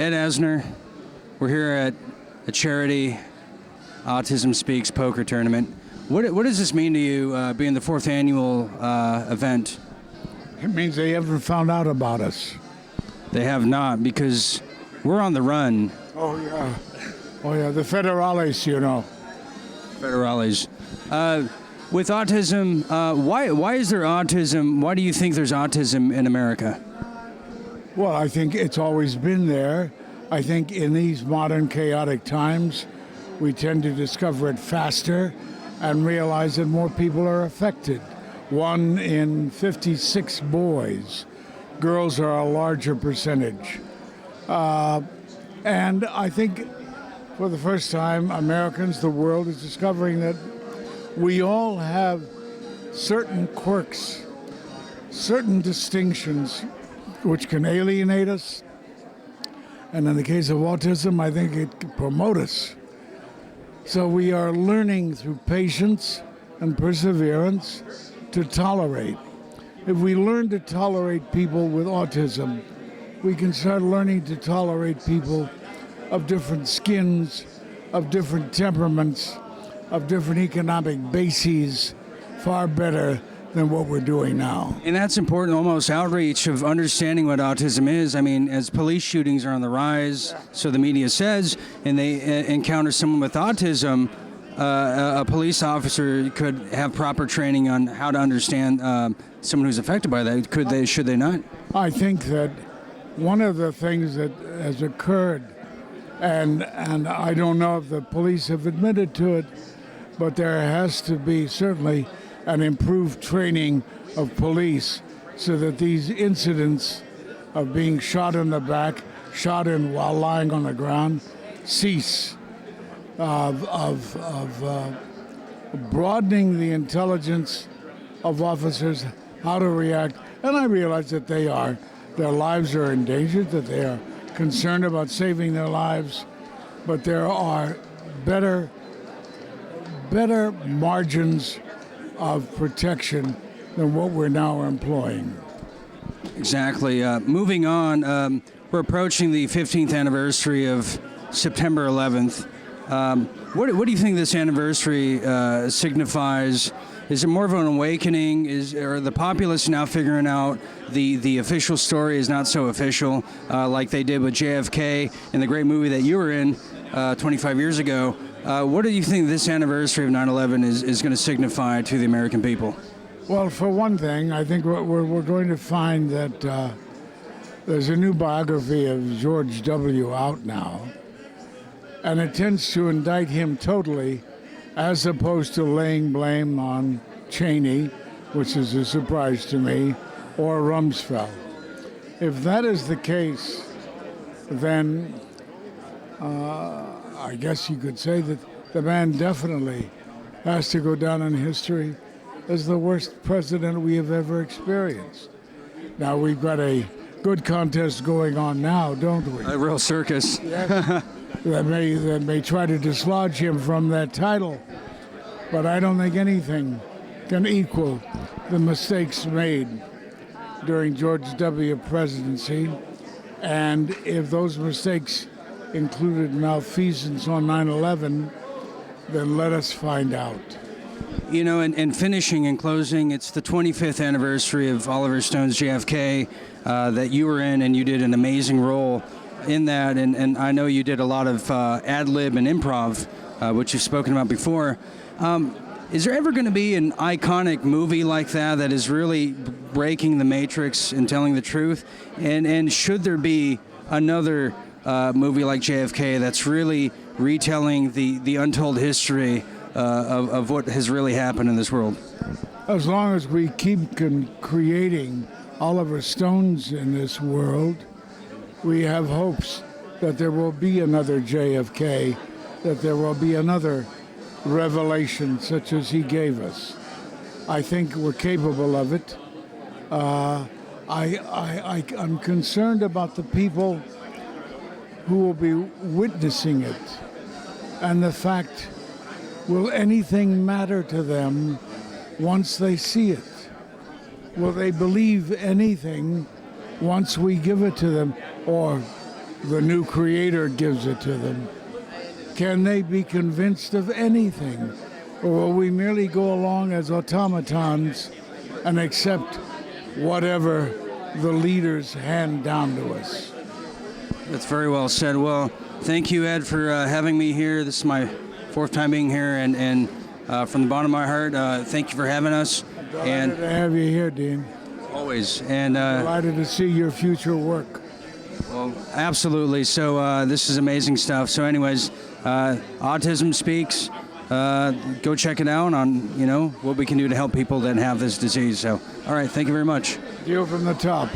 Ed Asner. We're here at a charity Autism Speaks poker tournament. What does this mean to you, being the 4th annual event? It means they haven't found out about us. They have not, because we're on the run. Oh, yeah. Oh, yeah, the federales, you know. Federales. With autism, why is there autism? Why do you think there's autism in America? Well, I think it's always been there. I think in these modern chaotic times, we tend to discover it faster and realize that more people are affected. 1 in 56 boys. Girls are a larger percentage. And I think for the first time, Americans, the world is discovering that we all have certain quirks, certain distinctions which can alienate us. And in the case of autism, I think it can promote us. So we are learning through patience and perseverance to tolerate. If we learn to tolerate people with autism, we can start learning to tolerate people of different skins, of different temperaments, of different economic bases far better than what we're doing now. And that's important, almost outreach of understanding what autism is. I mean, as police shootings are on the rise, so the media says, and they encounter someone with autism, a police officer could have proper training on how to understand someone who's affected by that. Could they, should they not? I think that one of the things that has occurred, and I don't know if the police have admitted to it, but there has to be certainly an improved training of police so that these incidents of being shot in the back, shot in while lying on the ground, cease. Of broadening the intelligence of officers, how to react. And I realize that their lives are endangered, that they are concerned about saving their lives, but there are better margins of protection than what we're now employing. Exactly. Moving on, we're approaching the 15th anniversary of September 11th. What do you think this anniversary signifies? Is it more of an awakening? Are the populace now figuring out the official story is not so official, like they did with JFK in the great movie that you were in 25 years ago? What do you think this anniversary of 9/11 is going to signify to the American people? Well, for one thing, I think we're going to find that there's a new biography of George W. out now, and it tends to indict him totally, as opposed to laying blame on Cheney, which is a surprise to me, or Rumsfeld. If that is the case, then I guess you could say that the man definitely has to go down in history as the worst president we have ever experienced. Now, we've got a good contest going on now, don't we? A real circus. Yes. that may try to dislodge him from that title. But I don't think anything can equal the mistakes made during George W. presidency. And if those mistakes included malfeasance on 9/11, then let us find out. You know, and finishing and closing, it's the 25th anniversary of Oliver Stone's JFK that you were in, and you did an amazing role in that. And I know you did a lot of ad-lib and improv, which you've spoken about before. Is there ever going to be an iconic movie like that is really breaking the matrix and telling the truth? And should there be another movie like JFK that's really retelling the untold history of what has really happened in this world? As long as we keep creating Oliver Stones in this world, we have hopes that there will be another JFK, that there will be another revelation such as he gave us. I think we're capable of it. I'm concerned about the people who will be witnessing it, and the fact, will anything matter to them once they see it? Will they believe anything once we give it to them? Or the new creator gives it to them? Can they be convinced of anything? Or will we merely go along as automatons and accept whatever the leaders hand down to us? That's very well said. Well, thank you, Ed, for having me here. This is my fourth time being here, and from the bottom of my heart, thank you for having us. Delighted to have you here, Dean. Always. And Delighted to see your future work. well, absolutely. So this is amazing stuff. So anyways, Autism Speaks. Go check it out on, what we can do to help people that have this disease. So, all right, thank you very much. Deal from the top.